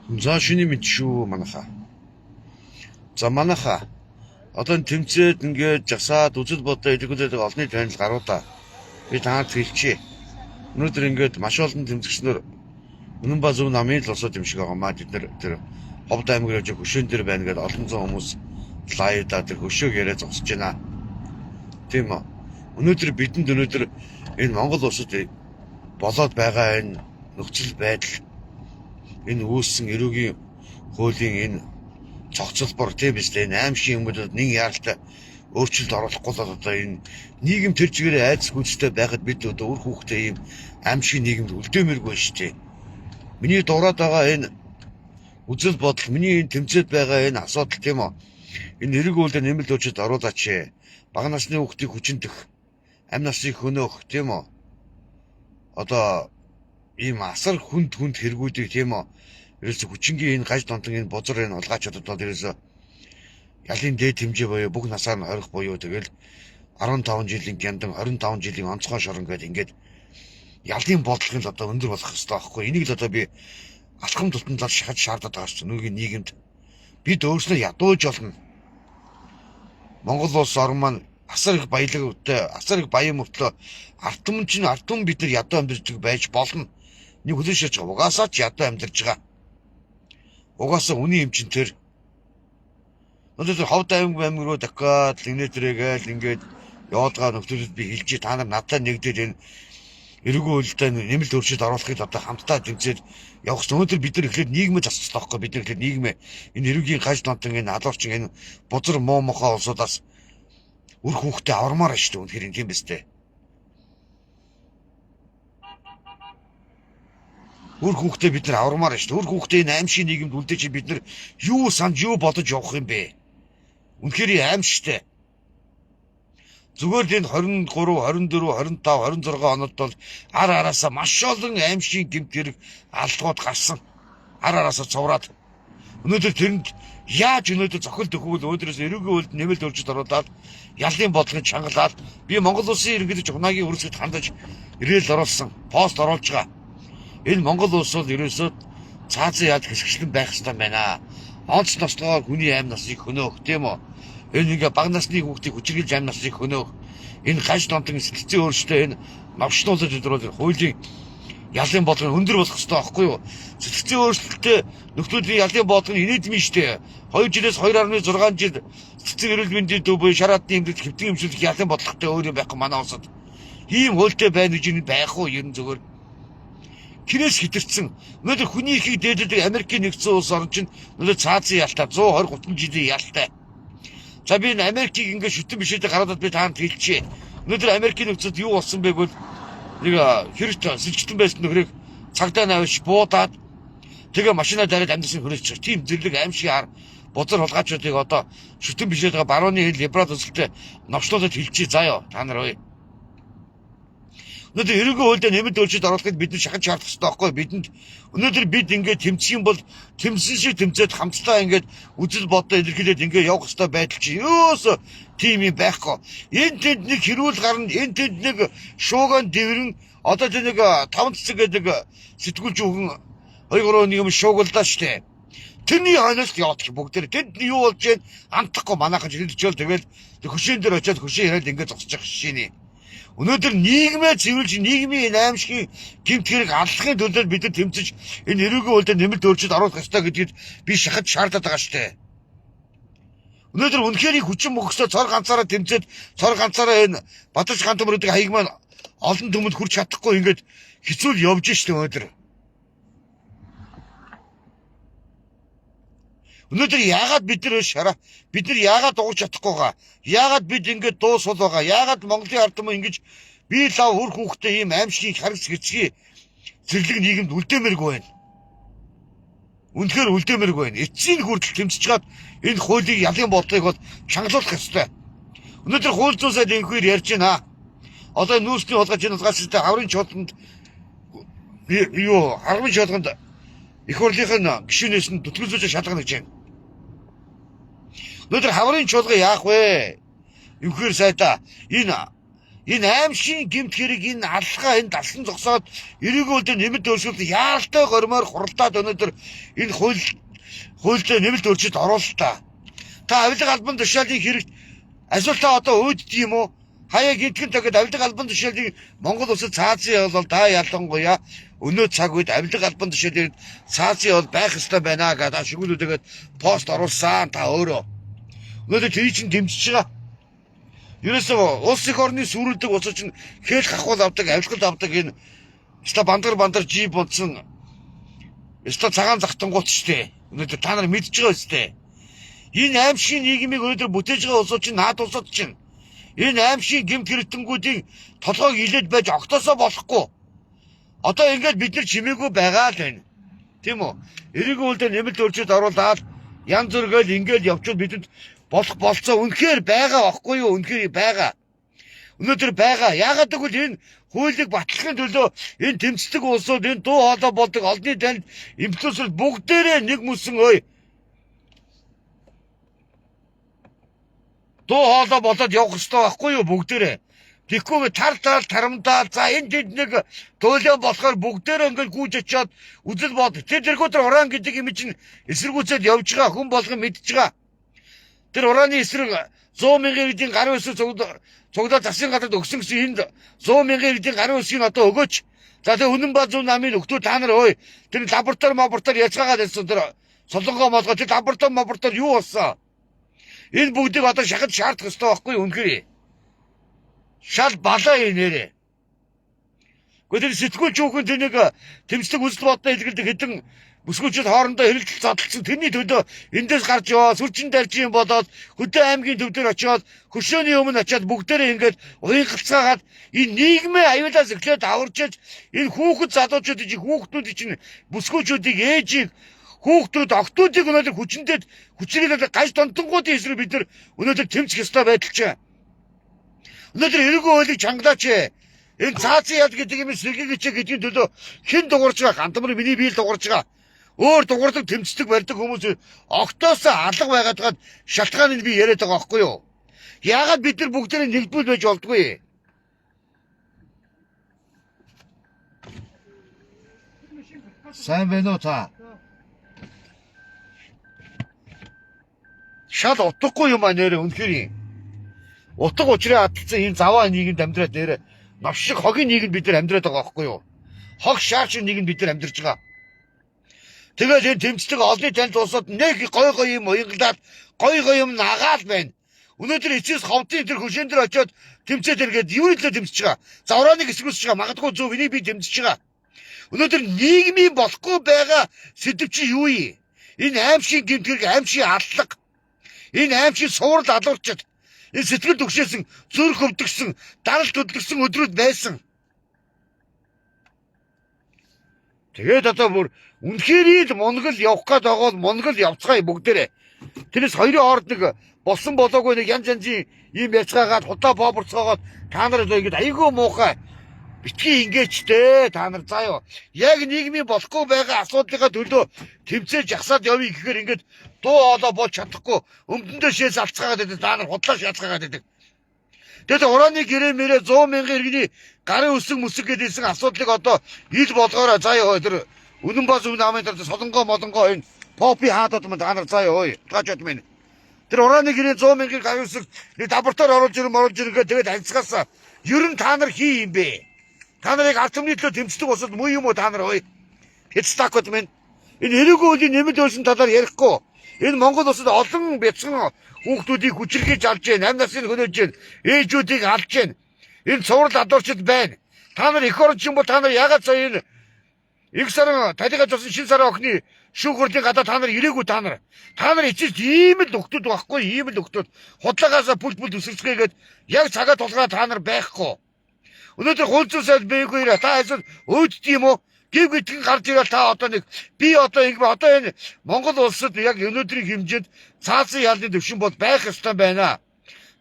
За шиний мэд шүү манайха. За манайха одоо тэмцээд ингээд жагсаад үзэл бодоо илэрхийлээд олонний танил гаруудаа би танаад хэлчихье. Өнөөдөр ингээд маш олон тэмцэгчнөр Үнэн ба зөв намын л усууд юм шиг байгаа маа бид нэр тэр Ховд аймгийн хөшөөн дээр байна гэдэг олон зуун хүмүүс лайвда тэр хөшөөг яриа зогсож байна. Тийм үү. Өнөөдөр бидэнд энэ Монгол улсад болоод байгаа энэ нөхцөл байдал энэ үүссэн эрүүгийн хуулийн энэ цогцлбор тийм биз дээ. 8 шин хүмүүд нэг яаралтай өөрчлөлт оруулахгүй л одоо энэ нийгэм тэр чигээрээ айц хүчтэй байхад бид одоо үр хүүхдээ ийм аимшиг нийгэмд үлдээмэргүй шүү дээ. Миний дураад байгаа энэ үзэл бодол, миний энэ тэмцээд байгаа энэ асуудал тийм үү. Энэ эрэг үйлдэл нэмэлт өөрчлөлт оруулаач. Бага насны хүүхдийг хүчнэх, амь насныг хөнөөх тийм үү. Одоо ийм асар хүнд хэрэгүүдийг тийм үү. Ерөөсө хүчингийн энэ гаж донтон энэ бузар энэ улгаачдад бол ерөөсө ялын дээд хэмжээ буюу бүх насаар нь хорих буюу тэгэл 15 жилийн гяндан 25 жилийн онцгой шорон гэдэг ингээд ялын бодлого нь одоо өндөр болох хэрэгтэй байхгүй. Энийг л одоо би алхам тутамдаар шахаж шаардаад байгаа шүү. Нүгийн нийгэмд бид өөрснөө ядууж олно. Монгол улс орн маань асар их баялагтай, асар их баян мөртлөө ардам бид нар ядуу амьдарч байж болно. Нэг хүлээж шиж байгаа. Угаасаа ч ядуу амьдарч байгаа. Угаасаа үний эмчин тэр өнөөдөр Ховд аймгийн руу дахиад линэтрээгээл ингээд явуулгаа нөхцөлд би хэлжээ та нар надад нэгдээд энэ эрүүгийн үйлдэлд нэмэлт өөрчлөлт оруулахыг одоо хамтдаа тэмцээд явах гэсэн. Өнөөдөр бид нар эхлээд нийгмээ засчих таахгүй. Бид нар эхлээд нийгмээ энэ эрүүгийн гаж донтон энэ алуурчин энэ бузар муу мохоо улсуудаас үр хүүхдээ авармаар шүү дээ. Үнэхээр тийм биз дээ. Үр хүүхдээ бид нар авармаар шүү дээ. Үр хүүхдээ энэ аимшиг нийгэмд үлдээж бид нар юу санаж юу бодож явах юм бэ? Үнэхээр аимшигтэй. Зүгээр энэ 23, 24, 25, 26 онод бол ар араасаа маш олон аимшиг гэмт хэрэг алдгууд гарсан. Ар араасаа цувраад. Өнөөдөр тэрэнд яаж өнөөдөр зохилт өгвөл өөдрөөс эрүүгийн үйлд нэмэлт өөрчлөлт оруулаад ялын бодлогыг чангалаад би Монгол улсын ерөнхийлөгч Унагийн үрсэд хандаж ирээл оруулсан, пост оруулж байгаа. Энэ Монгол улс бол ерөөсөө цаазын яд хэсэгчлэн байх хэрэгтэй байна. Онц нослогоор хүний амь насныг хөнөөх тийм үү? Энэ ингээ бага насны хүүхдийг хүчирхийлж амь насныг хөнөөх. Энэ гаж донтон сэтгцийн өөрчлөлтөө энэ новшнуулж өдрөөр хуулийн ялын бодлого нь өндөр болох хэрэгтэй байхгүй юу? Сэтгцийн өөрчлөлтөд нөхцөлийн ялын бодлого нь инээдмэн штэ. 2 жилээс 2.6 жил сэтгцийн эрүүл мэндийн төв буюу шараадны эмнэлэг хэвтэн эмчилэх ялын бодлоготой өөр юм байхгүй манай улсад. Ийм хуультай байна гэж байх уу ер нь зөвөр. Кинээс хитэрсэн. Өнөөдөр хүний ихийг дээдэлдэг Америкийн нэгдсэн улс орн чинь өнөөдөр цаазын ялтай 120 30 жилийн ялтай. За би энэ Америкийг ингээд шүтэн бишээдээ гараад би таанд хэлчихье. Өнөөдөр Америкийн нөхцөлд юу болсон бэ гэвэл нэг хэрэгт сэлжтэн байсан нөхрийг цагдаа навч буудаад тэгээ машинаа дараад амьдсан хөрөөж тийм зэрлэг аимшиг ар бузар хулгайчдыг одоо шүтэн бишээдээ барууны хил либерал төсөлтөд новчлуулаад хэлчихье заяа та нар ой. Өнөөдөр эрүүгийн хуульд нэмэлт өөрчлөлт оруулахыг бид шахаж шаардах хэрэгтэй байхгүй бидэнд өнөөдөр бид ингээд тэмцэх юм бол тэмцэн шиг тэмцээд хамтдаа ингээд үзэл бодоо илэрхийлээд ингээд явах хэрэгтэй байдал чи ёос тийм юм байхгүй. Энэ тэнд нэг хэрүүл гарна, энэ тэнд нэг шууган дэврэн одоо тэр нэг 5 цэцэг гэдэг сэтгүүлч өгөн 2-3 юм шуугалдаа штэ. Тэрний хойноос яваад бүгд тэнд юу болж гэн амтахгүй манайхан хэлжэл тэгэл хөшөөн дээр очиод хөшөө яриад ингээд зогсож байгаа шишээний. Өнөөдөр нийгмээ цэвэрлж нийгмийн аимшигын гэмт хэрэг аллахын төлөө бид нар тэмцэж энэ эрүүгийн үйлдэл нэмэлт өөрчлөлт оруулах ёстой гэдгийг би шахаж шаардаад байгаа штэ. Өнөөдөр үнэхээр хүчин мөхөстэй цор ганцаараа тэмцээд цор ганцаараа энэ Бадарч Хантамруудыг хаяг маань олон түмэнд хүрч чадахгүй ингээд хэцүүл явж штэ өнөөдөр. Өнөөдөр яагаад бид нар яагаад дуурч чадахгүй байгаа? Яагаад бид ингэж дуусвал байгаа? Яагаад Монголын ард түмэн ингэж би лав үр хүүхдээ ийм аимшиг харагц хэрцгий зэрлэг нийгэмд үлдээмэргүй байна. Үнэхээр үлдээмэргүй байна. Эцсийн хүртэл тэмцэж чад энэ хуулийг ялын бодлогыг бол чангалуулах ёстой. Өнөөдөр хууль зүйн сайд энэхээр ярьж байна. Одоо нүүрсний хулгайч энэ хулгайчтай хаврын чуулганд харгын чуулганд их хурлынхын гишүүнээс нь төтгөлзөөж шалгана гэж байна. Өнөөдөр хаврын чуулга яах вэ? Энэхээр сайдаа энэ Энэ аимшиг гэмт хэрэг энэ аллахаа энэ далсан зогсоод эрүүгүүлд нэмэлт өөрчлөлт яаралтай гормоор хуралдаад өнөөдөр энэ хуультай нэмэлт өөрчлөлт оруулалтаа. Та авилга албан тушаалын хэрэгт асуултаа одоо өөдд юм уу? Хаяа гинтгэн төгөд авилга албан тушаалын Монгол улсад цаазын бол та ялангуяа өнөө цаг үед авилга албан тушаалын цаазын бол байх ёстой байна гэдэг шүглүүлээд пост оруулсан та өөрөө. Өнөөдөр тэр чинь дэмжиж байгаа. Ерөөсөө улс их орны сүрүүлдэг улс чинь хэл хахуул авдаг, авилгад авдаг энэ ста бандар жи бодсон ста цагаан захтангууд штэ. Өнөөдөр та нар мэдж байгаа үстэй. Энэ аимшиг нийгмийг өнөөдөр бүтээж байгаа улсууд чинь наад улсууд чинь энэ аимшиг гэмт хэрэгтэнгүүдийн толгойг илээд байж огтосоо болохгүй. Одоо ингээд бид нар чимээгүй байгаа л байна. Тийм үү? Эрэгүүлдэ нэмэлт өөрчлөлт оруулаад янз бүргээл ингээд явчвал бидэд болох болцоо үнэхээр байгаа байхгүй юу? Үнэхээр байгаа. Өнөөдөр байгаа. Яагаад гэвэл энэ хуулийг батлахын төлөө энэ тэмцдэг улсууд энэ дуу хоолой болдог олонний танд инфлюенсер бүгдээрээ нэг мүсэн ой. Дуу хоолой болоод явах хэрэгтэй байхгүй юу бүгдээрээ. Тэгэхгүй тарамдаа за энэ тэнд нэг туйлын болохоор бүгдээрээ ингээд гүйж очиод үзэл бод. Тэргүүд уран гэдэг юм чинь эсэргүүцээд явж байгаа хүн болгон мэдж байгаа. Тэр урааны эсрэг 100 мянган иргэдийн гарын өсөв цуглаа засгийн газарт өгсөн гэсэн энд 100 мянган иргэдийн гарын өсгийг одоо өгөөч. За тэр үнэн базуу намын өгтөө та нар ой тэр лаборатори яцгаагаад байсан тэр солонгоо молгоо тэр лаборатори юу болсон? Энэ бүгдийг одоо шахаж шаардах хэрэгтэй байхгүй юу үнэхээр? Шал балаа нэрээ. Гэхдээ сэтгүүлч хүүхэн тэнийг тэмцдэг үзэл бодлоо илэрдэг хэдэн бүсгүүчд хоорондоо хэрэлдэл задлсан тэрний төлөө эндээс гарч яваа сүрчин даржийн болоод Хөдөө аймгийн төв дээр очиод хөшөөний өмнө очиод бүгдээрээ ингээд уянгалцаагаад энэ нийгмийн аюулаас эхлээд аварчиж энэ хүүхэд залуучууд чинь хүүхдүүд чинь бүсгүүчүүдийг ээжийг хүүхдүүд октоодыг өнөөдөр хүчнээд гаж донтонгуудын эсрэг бид нар өнөөдөр тэмцэх ёстой байдал чинь. Өнөөдөр эргүү хуулийг чангалаач. Энэ цаазын яд гэдэг юм сэргийгч гэдгийн төлөө хэн дуурж байгаа? Гандамар миний биел дуурж байгаа. Өөр дуурдаг тэмцдэг барьдаг хүмүүс октоосоо алга байгаад шалтгааныг би яриад байгаа байхгүй юу? Яагаад бид нар бүгдээ нэгдвэл байж болдгүй? Сайн байна уу та? Шал утгагүй юм а нэрэ үнэхээр. Утга учраа хаталсан ийм заваа нийгэмд амьдраад нэрэ новш шиг хогийн нийгэмд бид нар амьдраад байгаа байхгүй юу? Хог шаар шиг нийгэмд бид нар амьдарч байгаа. Тэгээд энэ тэмцдэг олонний танд улсууд нэг гой юм уянгалаад гой юм нагаал байна. Өнөөдөр эцэс ховдын тэр хөшөөн дээр очиод тэмцээд иргээд юу нэлээ тэмцэж байгаа. За урааныг эсгүүсэж байгаа. Магадгүй зөв энийг би тэмцэж байгаа. Өнөөдөр нийгмийн болохгүй байгаа сэдв чи юу юм? Энэ аимшиг гэмт хэрэг аимшиг аллах. Энэ аимшиг суурал алуурчид. Энэ сэтгэл төгшөөсөн, зүрх өвдөгсөн, даралт хөдлөсөн өдрүүд байсан. Тэгээд одоо бүр үнэхээр л Монгол явах гээд байгаа бол Монгол явцгаая бүгдээрээ. Тэрнээс хоёрын хооронд нэг болсон болоогүй нэг янз янзын ийм ярьцгаагаад худаа бооборцгоогоод та нар ингэж айгүй муухай битгий ингээчтэй та нар заа юу. Яг нийгмийн болохгүй байгаа асуудлынхаа төлөө тэмцээж жагсаад явъя гэхээр ингэж дуу хоолой болж чадахгүй өмдөндөө шээс алцгаагаад байдаг та нар худлаа шаацгаагаад байдаг. Тэгээд урааны гэрээ мэрээ 100 мянган иргэний гарын өсөг гэдээсэн асуудлыг одоо ил болгоорой заа ёо тэр үнэн баз үнэн амын дээр солонгоо молонгоо энэ попи хаадад манд анар заа ёо таачд минь тэр урааны гэрээ 100 мянган гарын өсөг нэг лаборатори оруулж иргээ тэгээд анцгаас ер нь та нар хий юм бэ? Та нарыг ард түмний төлөө тэмцдэг усад муу юм уу та нар ой хэцтакод минь энэ эрэгүү үеийн нэмэлт өөрсөн талаар ярихгүй энэ Монгол улсад олон бяцхан хүүхдүүдийг хүчрхийж алж байна. 8 насны хөнөөж байна. Ээжүүдийг алж байна. Энэ цуврал адуурчд байна. Та нар их орч юм бол та нар ягаад сая энэ их сарын талигаж болсон шин сарын охины шүүхрлийн гадаа та нар ирээгүй та нар. Та нар эцэст ийм л нөхдүүд байхгүй ийм л нөхдүүд худлаагаас бүл өсөрцгээгээд яг цагаа тулгаад та нар байхгүй. Өнөөдөр хууль зүйн сайд бэйгүй та эсвэл өөдд юм уу? Гів гэдгийг гарч ирэл та одоо нэг би одоо энэ Монгол улсад яг өнөөдрийн хэмжээнд цаасан ялны төвшин бол байх ёстой байна.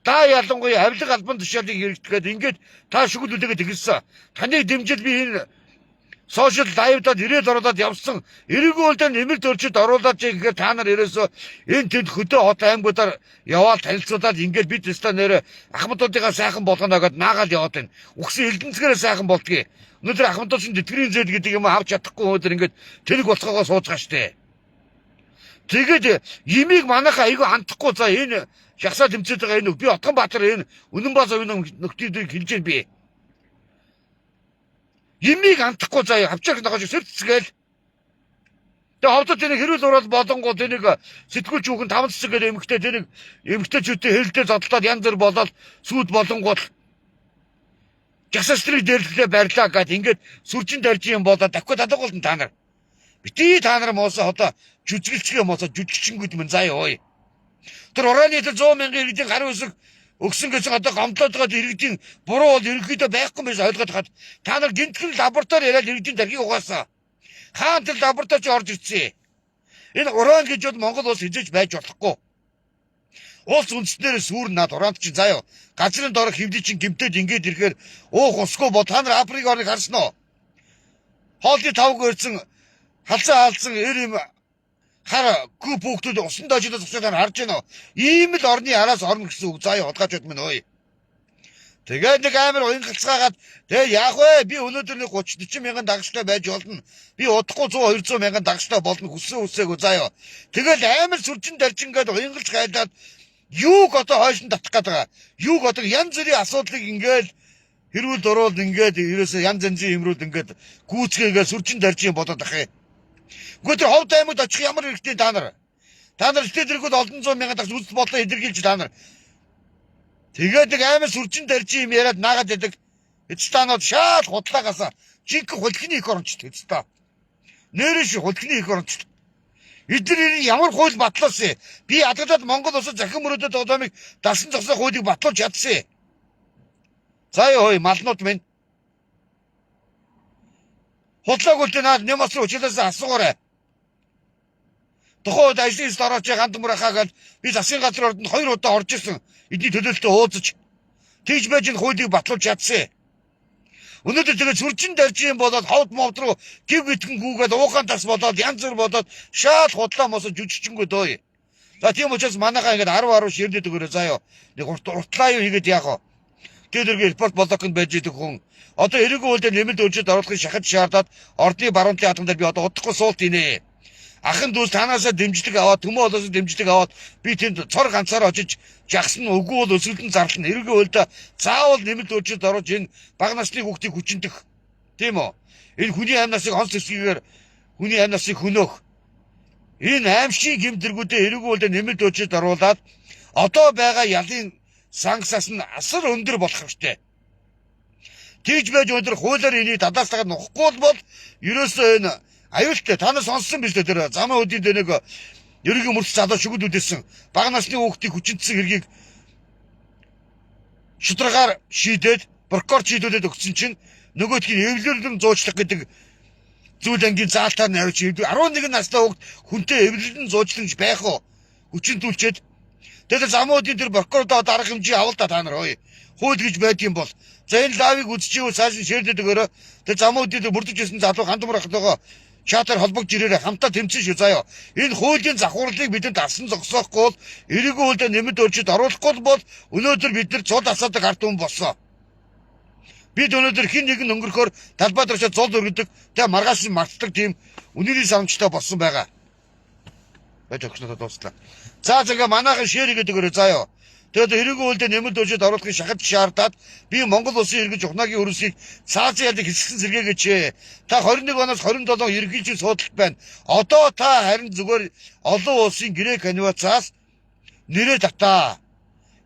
Та ялангуяа авилга албан тушаалыг хэрэгжүүлээд ингээд та шүглүүлээгээд ирсэн. Таныг дэмжил би энэ Сошиал лайвдад ирээд оролдоод явсан эргүү үлдээ нэмэлт өрчөд оруулаад чи гэхээр та нар ерөөсөө энэ тэнд хөдөө хот аймагуудаар яваад танилцуулаад ингээд бид өстө нэрэ ахмадуудыгаа сайхан болгоно гэдээ наагаад яваад байна. Үхсэн элдэнцгээрээ сайхан болдгийг. Өнөөдөр ахмадууд чинь тэтгэврийн зээл гэдэг юм авч чадахгүй өнөөдөр ингээд тэнэг болцоогоо сууж байгаа штэ. Тэгээд имийг манайхаа айгүй хандахгүй за энэ шахсаа тэмцээд байгаа энэ би Отгонбаатар энэ Үнэн бааз овийн нөхдүүдийг хэлж байна би. Имийг хандахгүй заяа авчирх ногоож сэрцгээл. Тэгээ ховдод тэнийг хэрүүл урал болонгоо тэнийг сэтгүүлч хүүхэн 5 цэцэг гэх эмэгтэй тэнийг эмэгтэйчүүдтэй хэлдээ зодлоод янз бүр болоод сүйд болонгоо жагсаастрыг дээрлэхлээ барьлаа гэд ингээд сүржин тарьж юм болоод давхад адагуулна та нар. Бити та нар моосоо одоо жүжиглчгээ моосоо жүжигчингүүд мэн заяа ой. Тэр ураны 100 мянган иргэдийн гар үсэг өгсөн гэсэн одоо гомдлоод байгаа иргэдийн буруу бол ерөнхийдөө байхгүй мэж ойлгоод хаад та нар гинтгэн лаборатори яриад иргэдийн даргийг угаасан. Хаан тэр лабораторич орж ирсэн. Энэ уран гэж бол Монгол улс хизээж байж болохгүй. Улс үндэстнээр сүр над уранд чинь заяа газрын дор хөвдий чинь гимтээд ингээд ирэхээр уух усгүй бо та нар Африк орныг харсан уу? Хоолны тавг өрцөн халзан эр юм хара гү бүгдүүд усан дожидод зогсоод харж байна уу? Ийм л орны араас орно гэсэн үг заяа удгаачуд минь ой. Тэгээд нэг амар уян галцгаагаад тэгээ яах вэ? Би өнөөдөр нэг 30 40 мянган дагагчтай байж болно. Би удахгүй 100 200 мянган дагагчтай болно хүссэн үсээгөө заяа. Тэгэл амар сүржин даржингээд уянгалж гайлаад юуг одоо хойшин татах гээд байгаа. Юуг одоо янз бүрийн асуудлыг ингээд хэрүүл дуруул ингээд ерөөсөө янз янзын юмрууд ингээд гүйцгээгээ сүржин даржин бодоод ах юм. Гэхдээ тэр ховд аймагт очих ямар хэрэгтэй та нар. Та нар сэтгэлдэргүүд олон зуун мянган дагч үзэл бодлоо илэрхийлж та нар. Тэгээд нэг амар сүржин даржин юм яриад наагаад ядаг. Эцстанууд шал худлаагаас жинхэнэ хулхины их орончт эцтаа. Нэрэж хулхины их орончт. Эдгээр ямар хууль батлуулсан. Би ядагдаад Монгол улсад захин мөрөдөд одоомыг дасан зогсоо хуулийг батлуулж чадсан. Заяа хой малнууд минь. Худлаагүй л наад нэмээс рүү учлаас асуугаарай. Тухайд ажлын стараач гант мурахаагаад би засгийн газрын ордонд 2 удаа орж ирсэн. Эдний төлөөлөлтөд уулзаж тэгж байж энэ хуулийг батлуулж чадсан. Өнөөдөр тэгээд сүржин даржин болоод ховд мовд руу гів битгэн гүүгээд уугаан тас болоод янз бүр болоод шаал худлаа мосоо жүжигчэнгүүд ой. За тийм учраас манайхаа ингээд 10 ширнэд өгөөрэй заяа. Нэг уртлаа юу хийгээд яах вэ? Тэгээд репорт блоконд байж идэг хүн. Одоо эрэгүү үйлдэл нэмэлт өрчөд оруулахыг шахаж шаардаад ордны баруунлын хатан дээр би одоо удахгүй суулт инэ. Ахын дүүс танаасаа дэмжлэг аваад төмөө олоос дэмжлэг аваад би тэнд цор ганцаар очиж жагсна үгүй бол өсвөлдөн зарлана. Эрэгүү үйлдэл заавал нэмэлт өрчөд оруулж энэ бага насны хүүхдийг хүчинтэх. Тийм үү? Энэ хүний амь насыг онц төсгийгээр хүний амь насыг хөнөөх. Энэ аимшиг гэмтэргүүдээ эрэгүү үйлдэл нэмэлт өрчөд оруулаад одоо байгаа ялын сангасаас нь асар өндөр болох ёстой. Тэгж байж өндөр хуулиар энийг дадаастагаад нухгүй бол ерөөсөө энэ аюултай та нар сонссон биз дээ тэр замын өдийн дээр нэг ерөнхий мөрч залуу шүгэл үдээсэн бага насны хүүхдийг хүчинтсэн хэргийг шударгаар шийдээд прокурор шийдүүлээд өгсөн чинь нөгөөдгийг эвлэрлэн зуучлах гэдэг зүйл ангийн заалтаар навч 11 настай хүүхд хүнтэй эвлэрлэн зуучлагч байх уу хүчинтүүлчихэд тэгээд замын өдийн тэр прокурордоо дарга хэмжээ авал та нар ой хууль гэж байдгийн бол за энэ лавыг үзчихвэл цааш нь шийдээд өгөөрэй тэр замын өдийн дээр бүрдэж ирсэн залуу хандмар ахлагаа чатар холбогдож ирээрээ хамтаа тэмцэн шүү заяа. Энэ хуулийн завхуурлыг бидэнд асан зогсоохгүй бол эрэгүү үйлдэл нэмэлт өрчөд оруулахгүй бол өнөөдөр бид нар цул асуудаг ард түмэн болсон. Бид өнөөдөр хин нэгэн өнгөрөхөөр талбай дээрээ зул өргөдөг, тэ маргааш мартдаг тийм үнэрийн самчтай болсон байгаа. Бай төгснөд дуслаа. За зэрэг манайхан шэр гэдэг өрөө заяа. Тэгээд эрэгүү үйлдэл нэмэлт өрчөд оруулахыг шахаж шаардаад би Монгол улсын иргэж ухнаагийн өрөөсийг цаазын ялыг хэсэгсэн сэргээгээч. Та 21 оноос 27 ерөнхийлөгчийн суудалт байна. Одоо та харин зүгээр олон улсын грек анимацаас нэрээ татаа.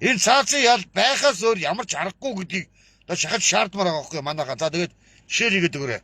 Энэ цаазын ял байхаас өөр ямар ч аргагүй гэдгийг одоо шахаж шаардмаар байгаа байхгүй манайхаа. За тэгээд шэр хийгээд өгөөрэй.